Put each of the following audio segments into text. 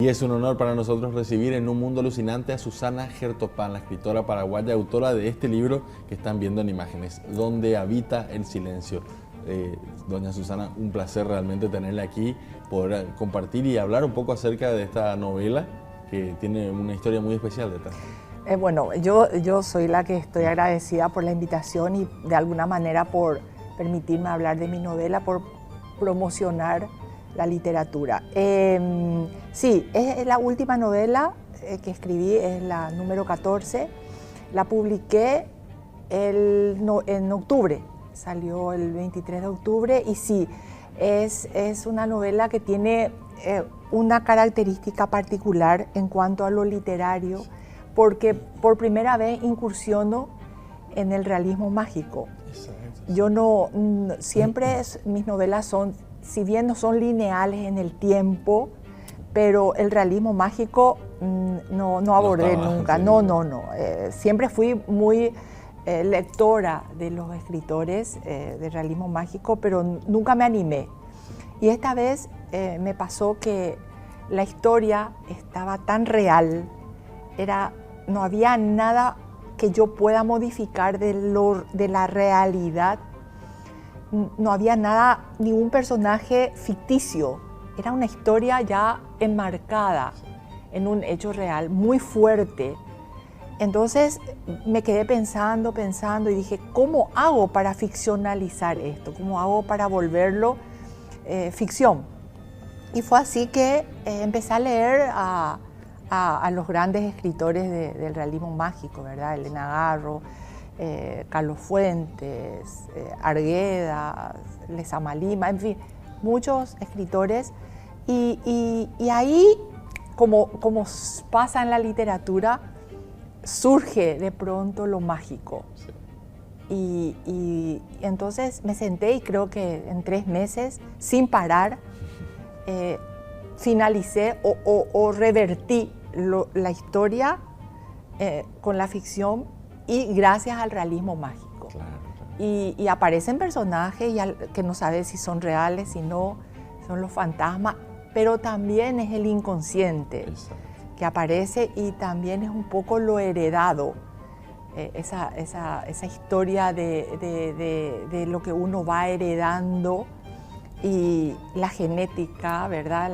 Y es un honor para nosotros recibir en Un Mundo Alucinante a Susana Gertopán, la escritora paraguaya, autora de este libro que están viendo en imágenes, Donde habita el silencio. Doña Susana, un placer realmente tenerla aquí, poder compartir y hablar un poco acerca de esta novela que tiene una historia muy especial detrás. Bueno, yo soy la que estoy agradecida por la invitación y de alguna manera por permitirme hablar de mi novela, por promocionar la literatura. Sí, es la última novela que escribí, es la número 14. La publiqué en octubre, salió el 23 de octubre y sí, es una novela que tiene una característica particular en cuanto a lo literario, porque por primera vez incursiono en el realismo mágico. Yo siempre mis novelas son, si bien no son lineales en el tiempo, pero el realismo mágico no abordé nunca. No. Siempre fui muy lectora de los escritores de realismo mágico, pero nunca me animé. Y esta vez me pasó que la historia estaba tan real, no había nada que yo pueda modificar de la realidad. No había nada, ningún personaje ficticio. Era una historia ya enmarcada en un hecho real, muy fuerte. Entonces me quedé pensando y dije, ¿cómo hago para ficcionalizar esto? ¿Cómo hago para volverlo ficción? Y fue así que empecé a leer a los grandes escritores del realismo mágico, ¿verdad? Elena Garro, Carlos Fuentes, Arguedas, Lezama Lima, en fin, muchos escritores. Y ahí, como pasa en la literatura, surge de pronto lo mágico. Y entonces me senté y creo que en 3 meses, sin parar, finalicé o revertí la historia con la ficción y gracias al realismo mágico. Claro. Y aparecen personajes que no sabes si son reales, si no, son los fantasmas, pero también es el inconsciente. Exacto. Que aparece y también es un poco lo heredado, esa historia de lo que uno va heredando y la genética, ¿verdad?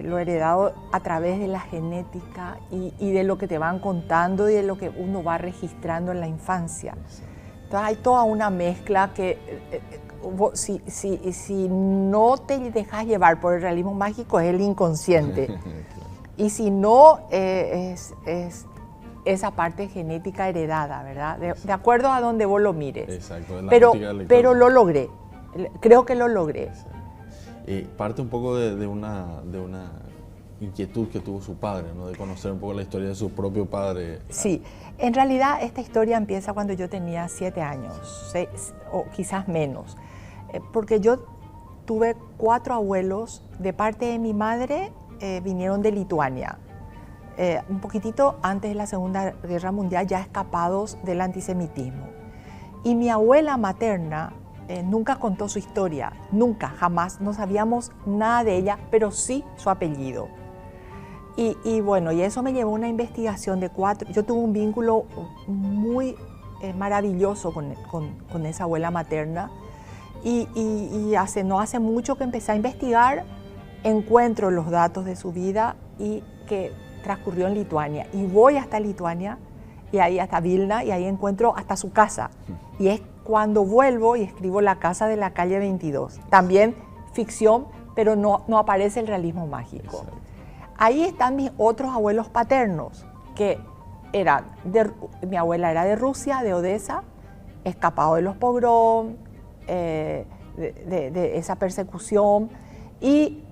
Lo heredado a través de la genética y de lo que te van contando y de lo que uno va registrando en la infancia. Entonces hay toda una mezcla que si no te dejas llevar por el realismo mágico es el inconsciente. Y si no, es esa parte genética heredada, ¿verdad? De acuerdo a donde vos lo mires. Exacto. Pero lo logré, creo que lo logré. Parte un poco de una inquietud que tuvo su padre, ¿no? De conocer un poco la historia de su propio padre. Sí, en realidad esta historia empieza cuando yo tenía 7 años, 6 o quizás menos, porque yo tuve 4 abuelos de parte de mi madre, vinieron de Lituania, un poquitito antes de la Segunda Guerra Mundial, ya escapados del antisemitismo. Y mi abuela materna nunca contó su historia, nunca, jamás, no sabíamos nada de ella, pero sí su apellido. Y bueno, y eso me llevó a una investigación de 4, yo tuve un vínculo muy maravilloso con esa abuela materna y no hace mucho que empecé a investigar, encuentro los datos de su vida y que transcurrió en Lituania. Y voy hasta Lituania, y ahí hasta Vilna, y ahí encuentro hasta su casa. Y es cuando vuelvo y escribo La casa de la calle 22. También ficción, pero no aparece el realismo mágico. Exacto. Ahí están mis otros abuelos paternos, que mi abuela era de Rusia, de Odessa, escapado de los pogroms, de esa persecución, y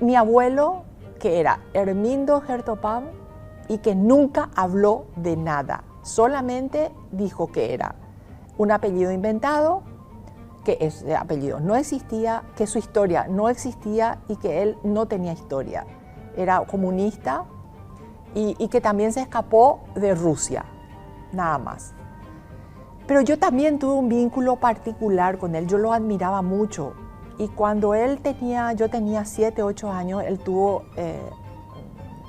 mi abuelo, que era Hermindo Gertopán, y que nunca habló de nada, solamente dijo que era un apellido inventado, que ese apellido no existía, que su historia no existía y que él no tenía historia. Era comunista y que también se escapó de Rusia, nada más. Pero yo también tuve un vínculo particular con él, yo lo admiraba mucho. Y cuando yo tenía 7, 8 años, él tuvo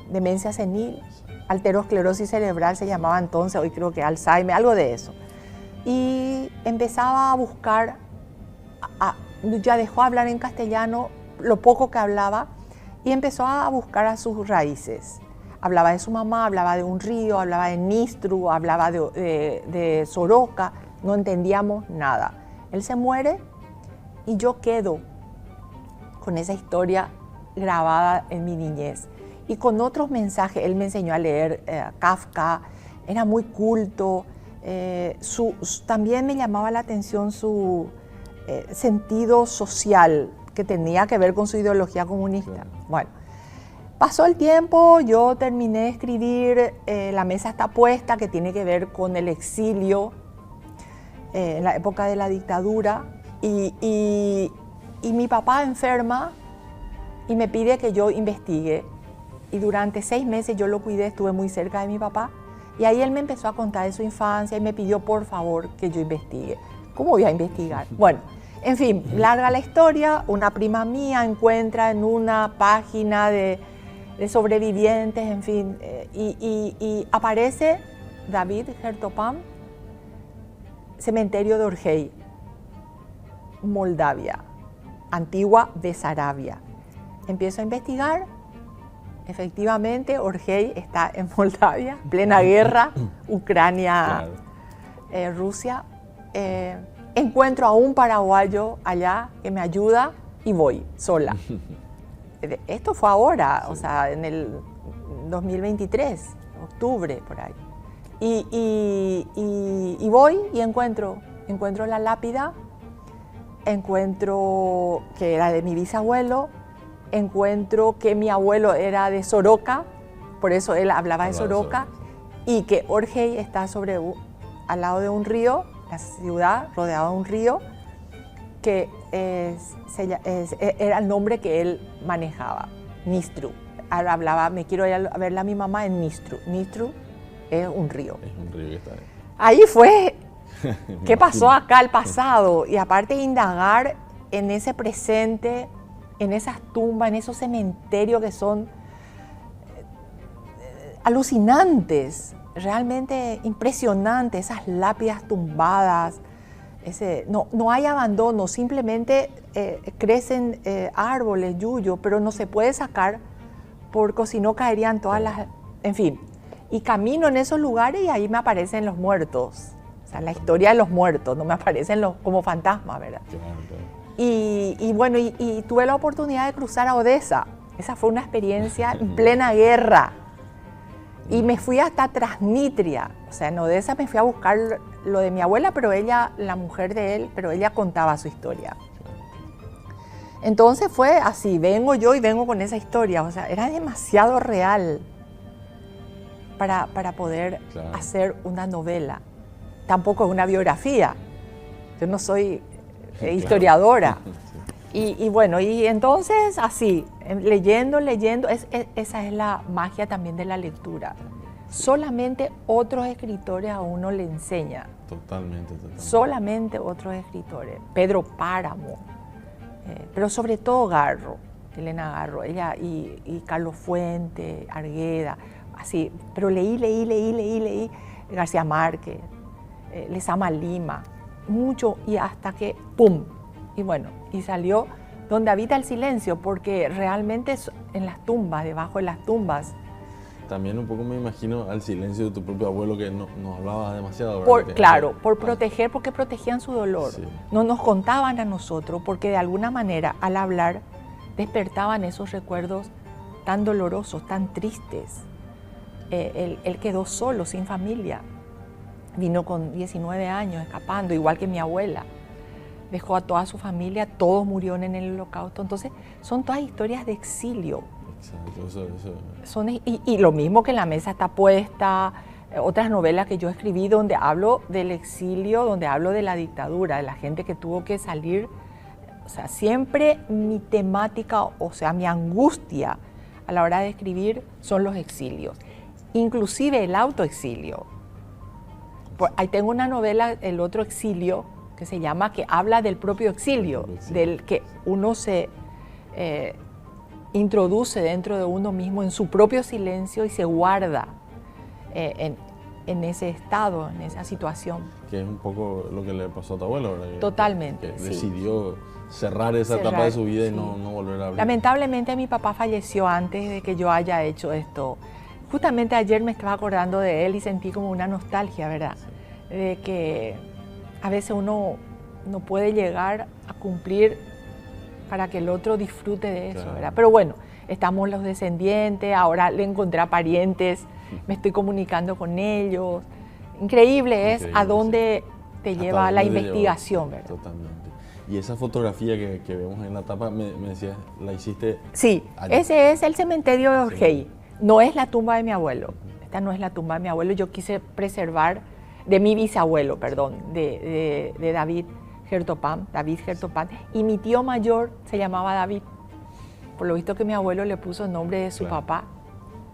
demencia senil, alterosclerosis cerebral se llamaba entonces, hoy creo que Alzheimer, algo de eso. Y empezaba a buscar, ya dejó hablar en castellano, lo poco que hablaba, y empezó a buscar a sus raíces. Hablaba de su mamá, hablaba de un río, hablaba de Nistru, hablaba de Soroca, no entendíamos nada. Él se muere y yo quedo con esa historia grabada en mi niñez. Y con otros mensajes, él me enseñó a leer Kafka, era muy culto, también me llamaba la atención su sentido social, que tenía que ver con su ideología comunista. Claro. Bueno, pasó el tiempo, yo terminé de escribir La mesa está puesta, que tiene que ver con el exilio en la época de la dictadura, y mi papá enferma y me pide que yo investigue. Y durante 6 meses yo lo cuidé, estuve muy cerca de mi papá, y ahí él me empezó a contar de su infancia y me pidió por favor que yo investigue. ¿Cómo voy a investigar? Bueno, en fin, larga la historia, una prima mía encuentra en una página de sobrevivientes, en fin, y aparece David Gertopán, cementerio de Orgey, Moldavia, antigua Besarabia. Empiezo a investigar, efectivamente Orgey está en Moldavia, plena guerra, Ucrania, claro. Rusia. Encuentro a un paraguayo allá que me ayuda y voy sola. Esto fue ahora, sí. O sea, en el 2023, octubre, por ahí. Y voy y encuentro la lápida, encuentro que era de mi bisabuelo, encuentro que mi abuelo era de Soroca, por eso él hablaba de Soroca, y que Orgey está al lado de un río, la ciudad rodeada de un río, que era el nombre que él manejaba, Nistru. Hablaba, me quiero ir a verla a mi mamá en Nistru. Nistru es un río. Es un río que está ahí. Ahí fue, ¿qué pasó acá el pasado? Y aparte indagar en ese presente, en esas tumbas, en esos cementerios que son alucinantes, realmente impresionantes, esas lápidas tumbadas. No hay abandono, simplemente crecen árboles, yuyo, pero no se puede sacar porque si no caerían todas las... En fin, y camino en esos lugares y ahí me aparecen los muertos. O sea, la historia de los muertos, no me aparecen como fantasmas, ¿verdad? Y bueno, y tuve la oportunidad de cruzar a Odessa. Esa fue una experiencia en plena guerra. Y me fui hasta Transnistria. O sea, en Odessa me fui a buscar lo de mi abuela, pero ella, la mujer de él, pero ella contaba su historia. Entonces fue así, vengo yo y vengo con esa historia. O sea, era demasiado real para poder hacer una novela. Tampoco es una biografía. Yo no soy historiadora. Y bueno, y entonces así, leyendo, esa es la magia también de la lectura. Solamente otros escritores a uno le enseñan. Totalmente. Solamente otros escritores. Pedro Páramo, pero sobre todo Garro, Elena Garro, ella y Carlos Fuente, Argueda, así. Pero leí García Márquez, Lezama Lima, mucho, y hasta que ¡pum! Y bueno, y salió Donde habita el silencio, porque realmente en las tumbas, debajo de las tumbas. También un poco me imagino al silencio de tu propio abuelo que no hablaba demasiado. Claro, por proteger, porque protegían su dolor. Sí. No nos contaban a nosotros, porque de alguna manera al hablar despertaban esos recuerdos tan dolorosos, tan tristes. Él quedó solo, sin familia. Vino con 19 años, escapando, igual que mi abuela. Dejó a toda su familia, todos murieron en el Holocausto. Entonces, son todas historias de exilio. Exacto, eso. Y lo mismo que en La mesa está puesta, otras novelas que yo escribí donde hablo del exilio, donde hablo de la dictadura, de la gente que tuvo que salir. O sea, siempre mi temática, o sea, mi angustia a la hora de escribir son los exilios. Inclusive el autoexilio. Ahí tengo una novela, El otro exilio, que se llama, que habla del propio exilio, del que uno se introduce dentro de uno mismo en su propio silencio y se guarda en ese estado, en esa situación. Que es un poco lo que le pasó a tu abuelo, ¿verdad? Totalmente. Que decidió cerrar esa etapa de su vida y no volver a abrir. Lamentablemente mi papá falleció antes de que yo haya hecho esto. Justamente ayer me estaba acordando de él y sentí como una nostalgia, ¿verdad? Sí. De que a veces uno no puede llegar a cumplir para que el otro disfrute de eso, claro, ¿verdad? Pero bueno, estamos los descendientes, ahora le encontré a parientes, me estoy comunicando con ellos. Increíble es a dónde te lleva la investigación, ¿verdad? Totalmente. Y esa fotografía que vemos en la tapa, me decías, ¿la hiciste? Sí, allá. Ese es el cementerio de Orgey. No es la tumba de mi abuelo. Esta no es la tumba de mi abuelo. Yo quise preservar, de mi bisabuelo, perdón, de David Gertopán, y mi tío mayor se llamaba David. Por lo visto que mi abuelo le puso el nombre de su papá,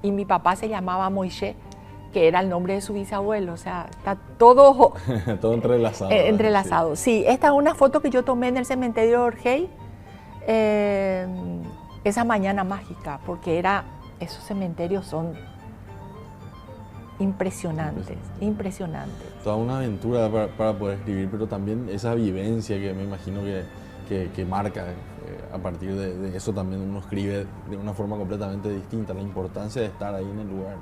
y mi papá se llamaba Moisés, que era el nombre de su bisabuelo. O sea, está todo todo entrelazado. Entrelazado, sí. Esta es una foto que yo tomé en el cementerio de Orgey, esa mañana mágica, porque esos cementerios son impresionantes. Toda una aventura para poder escribir, pero también esa vivencia que me imagino que marca. A partir de eso también uno escribe de una forma completamente distinta, la importancia de estar ahí en el lugar.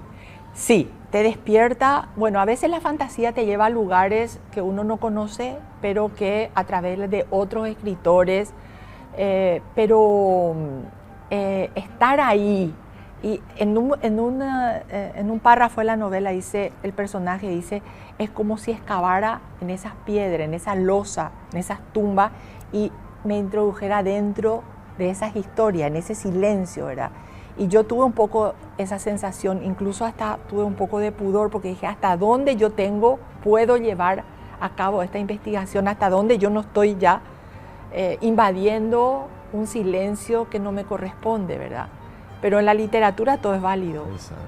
Sí, te despierta. Bueno, a veces la fantasía te lleva a lugares que uno no conoce, pero que a través de otros escritores, estar ahí. Y en un párrafo de la novela el personaje dice, es como si excavara en esas piedras, en esa losa, en esas tumbas, y me introdujera dentro de esas historias, en ese silencio, ¿verdad? Y yo tuve un poco esa sensación, incluso hasta tuve un poco de pudor, porque dije, ¿hasta dónde yo puedo llevar a cabo esta investigación? ¿Hasta dónde yo no estoy ya invadiendo un silencio que no me corresponde, ¿verdad? Pero en la literatura todo es válido. Exacto.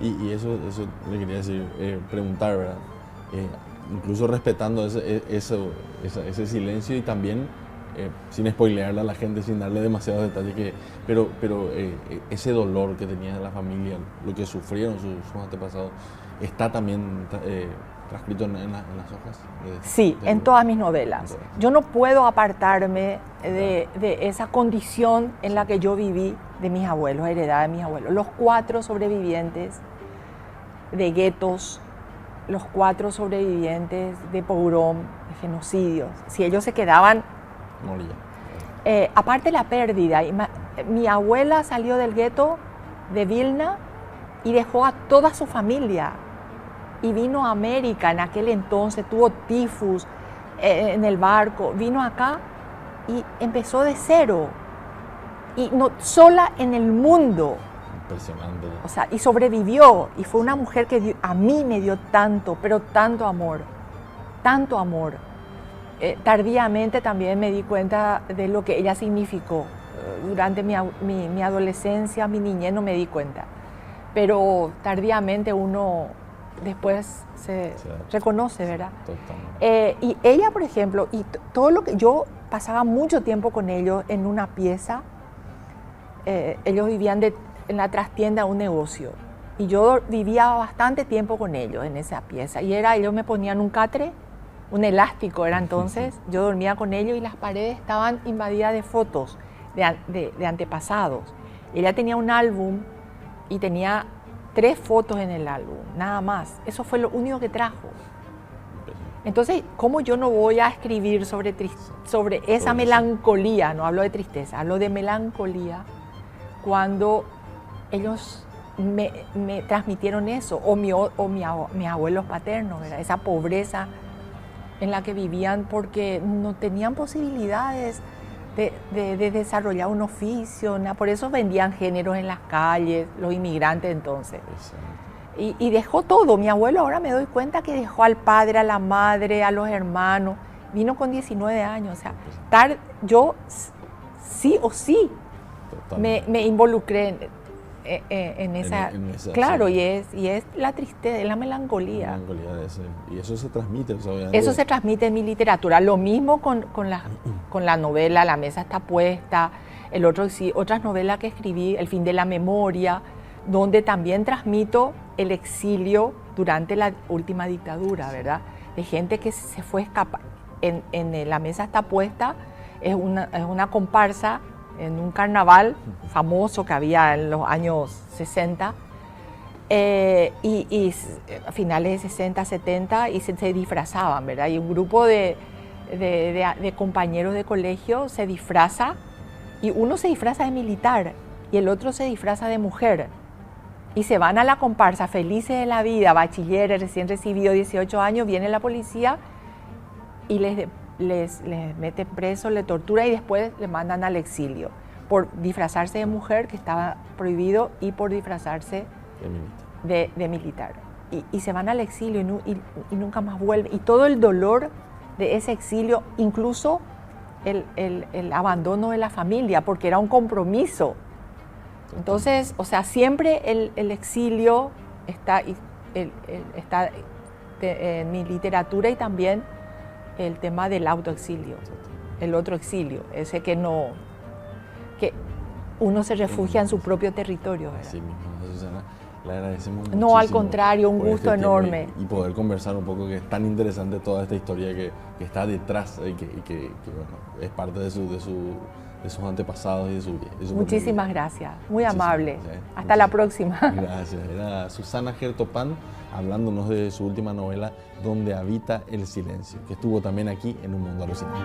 Y eso le quería decir, preguntar, ¿verdad? Incluso respetando ese silencio y también, sin spoilearle a la gente, sin darle demasiados detalles, pero ese dolor que tenía la familia, lo que sufrieron sus antepasados, está también transcrito en las hojas. Sí, en todas mis novelas. Yo no puedo apartarme de esa condición en la que yo viví de mis abuelos, heredada de mis abuelos. Los 4 sobrevivientes de guetos, los 4 sobrevivientes de pogrom, de genocidios. Si ellos se quedaban, morían. Aparte la pérdida, mi abuela salió del gueto de Vilna y dejó a toda su familia y vino a América en aquel entonces, tuvo tifus en el barco, vino acá y empezó de cero y sola en el mundo. Impresionante. O sea, y sobrevivió, y fue una mujer que a mí me dio tanto, pero tanto amor, tanto amor. Tardíamente también me di cuenta de lo que ella significó. Durante mi adolescencia, mi niñez no me di cuenta, pero tardíamente uno después se reconoce, ¿verdad? Totalmente. Y ella, por ejemplo, y todo lo que yo pasaba mucho tiempo con ellos en una pieza, ellos vivían en la trastienda de un negocio y yo vivía bastante tiempo con ellos en esa pieza y ellos me ponían un catre, un elástico era entonces, yo dormía con ellos y las paredes estaban invadidas de fotos de antepasados. Ella tenía un álbum y tenía 3 fotos en el álbum, nada más. Eso fue lo único que trajo. Entonces, ¿cómo yo no voy a escribir sobre esa melancolía? No hablo de tristeza, hablo de melancolía, cuando ellos me transmitieron eso, o mis abuelos paternos, ¿verdad? Esa pobreza en la que vivían porque no tenían posibilidades de desarrollar un oficio, nada. Por eso vendían géneros en las calles, los inmigrantes entonces. Y dejó todo. Mi abuelo, ahora me doy cuenta que dejó al padre, a la madre, a los hermanos. Vino con 19 años. O sea, yo sí o sí me involucré en esa... claro, sí. y es la tristeza, la melancolía. La melancolía de ese, y eso se transmite. O sea, eso se transmite en mi literatura. Lo mismo con la novela La mesa está puesta, otras novelas que escribí, El fin de la memoria, donde también transmito el exilio durante la última dictadura, ¿verdad? De gente que se fue escapar. En La mesa está puesta, es una comparsa en un carnaval famoso que había en los años 60, y a finales de 60, 70, y se disfrazaban, ¿verdad? Y un grupo de compañeros de colegio se disfraza, y uno se disfraza de militar y el otro se disfraza de mujer. Y se van a la comparsa felices de la vida, bachilleres, recién recibidos, 18 años, viene la policía y les mete preso, le tortura y después le mandan al exilio por disfrazarse de mujer, que estaba prohibido, y por disfrazarse de militar. Y se van al exilio y nunca más vuelven. Y todo el dolor de ese exilio, incluso el abandono de la familia, porque era un compromiso. Entonces, o sea, siempre el exilio está en mi literatura, y también el tema del autoexilio, el otro exilio, ese que uno se refugia en su propio territorio, ¿verdad? Así mismo, Susana, le agradecemos muchísimo. No, al contrario, un gusto enorme. Y poder conversar un poco, que es tan interesante toda esta historia que está detrás y que bueno, es parte de sus antepasados y de su vida. Muchísimas gracias, muy amable. Hasta la próxima. Gracias. Era Susana Gertopán hablándonos de su última novela, Donde habita el silencio, que estuvo también aquí en Un Mundo Alucinante.